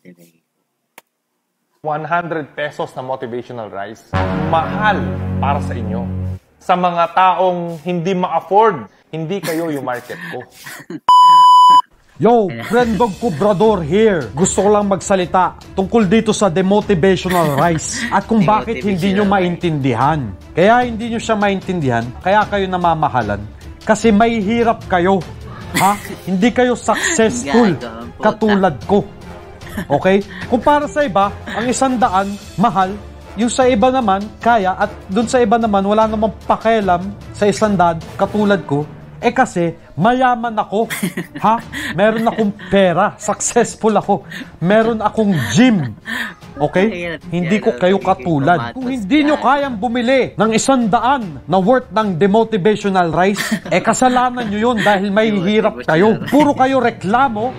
motivate. 100 pesos na motivational rice. Mahal para sa inyo. Sa mga taong hindi ma-afford, hindi kayo yung market ko. Yo, Brendog Cobrador here. Gusto ko lang magsalita tungkol dito sa demotivational rice at kung bakit hindi nyo maintindihan. Kaya hindi nyo siya maintindihan, kaya kayo namamahalan. Kasi may hirap kayo. Ha? Hindi kayo successful katulad ko. Okay? Kung para sa iba, ang 100 mahal, yung sa iba naman kaya at dun sa iba naman wala namang pakialam sa 100 katulad ko. Eh kasi, mayaman ako. Ha? Meron akong pera. Successful ako. Meron akong gym. Okay? Hindi ko kayo katulad. Kung hindi nyo kayang bumili ng 100 na worth ng demotivational rice, eh kasalanan nyo yun dahil may hirap kayo. Puro kayo reklamo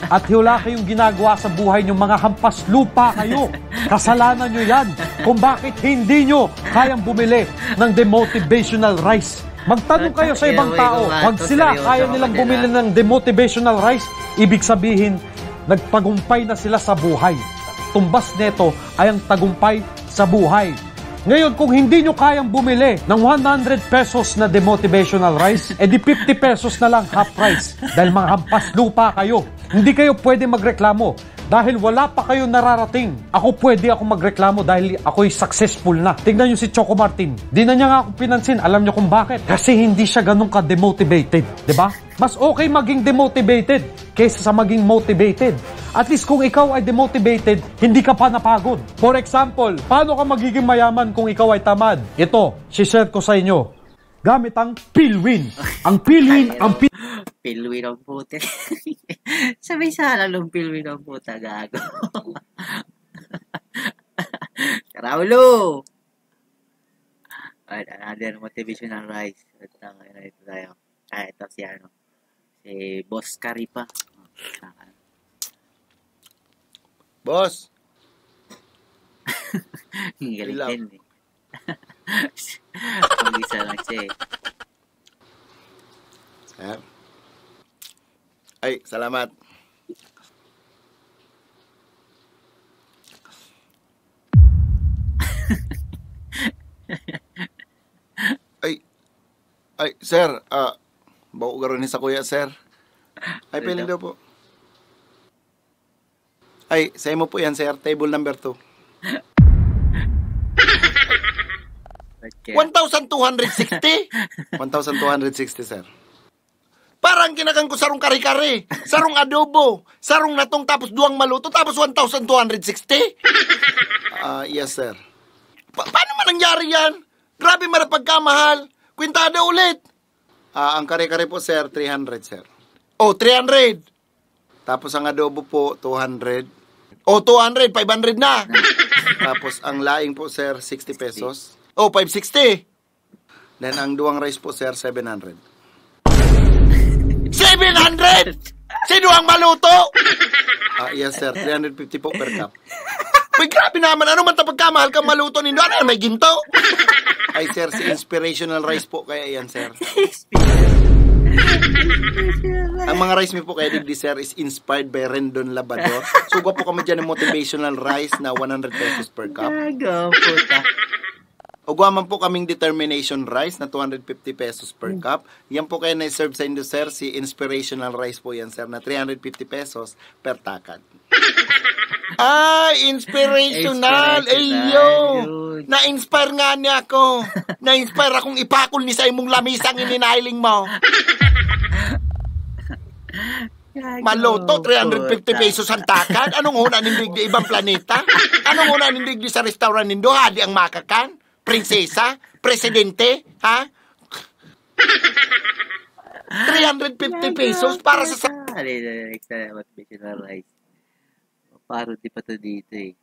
at wala kayong ginagawa sa buhay nyo. Mga hampas lupa kayo. Kasalanan nyo yan kung bakit hindi nyo kayang bumili ng demotivational rice. Magtanong kayo sa ibang tao, pag sila kaya nilang bumili ng demotivational rice, ibig sabihin, nagtagumpay na sila sa buhay. Tumbas neto ay ang tagumpay sa buhay. Ngayon, kung hindi nyo kayang bumili ng 100 pesos na demotivational rice, edi 50 pesos na lang half price. Dahil mga hampas lupa kayo. Hindi kayo pwede magreklamo. Dahil wala pa kayo nararating. Ako pwede ako magreklamo dahil ako'y successful na. Tignan nyo si Choco Martin. Di na niya nga ako pinansin. Alam nyo kung bakit? Kasi hindi siya ganun ka-demotivated. Diba? Mas okay maging demotivated kaysa sa maging motivated. At least kung ikaw ay demotivated, hindi ka pa napagod. For example, paano ka magiging mayaman kung ikaw ay tamad? Ito, share ko sa inyo. Gamit ang Pilwin. Ang Pilwin, Pilwin ang puti. Sabay sana lang Pilwin ang puta, gago. Karaulo! Alright, another motivational rice. Ito tayo. Ito si ano. Si Boss Karipa. Boss! Ang galing din eh. Ang isa lang siya eh. Ay, salamat. Ay, sir, bako garoon sa kuya, sir. Ay, piling daw po. Ay, sa mo po yan, sir. Table number 2. Okay. 1,260? 1,260, sir. Parang kinakan ko sarong kare-kare, sarong adobo, sarong natong tapos duwang maluto, tapos 1,260? Yes, sir. Paano man nangyari yan? Grabe marapagkamahal. Kwintada ulit. Ang kare-kare po, sir, 300, sir. Oh, 300. Tapos ang adobo po, 200. Oh, 200, 500 na. Tapos ang laing po, sir, 60 pesos. Oh, 560. Then ang duwang rice po, sir, 700. 700? Sino ang maluto? Yes, sir. 350 po per cup. Uy, grabe naman. Ano man tapagkamahal kang maluto nindo? Ano yan? May ginto? Ay, sir, si inspirational rice po. Kaya yan, sir. Ang mga rice mo po kaya digdi, sir, is inspired by Rendon Labrador. Suga po kami dyan ng motivational rice na 100 pesos per cup. Gago, puta. Ugwaman po kaming determination rice na 250 pesos per cup. Yan po kayo na-serve sa inyo, sir. Si inspirational rice po yan, sir, na 350 pesos per takad. Inspirational! Ayo! Na-inspire nga niya ako. Na-inspire akong ipakul ni sa imong lamisang ininailing mo. Maloto, 350 pesos ang takad. Anong huna nindig di ibang planeta? Anong huna nindig di sa restaurant nindo? Hadi ang makakan? Prinsesa? Presidente? Ha? 350 pesos para sa... Motivational rice. Parody pa to dito eh.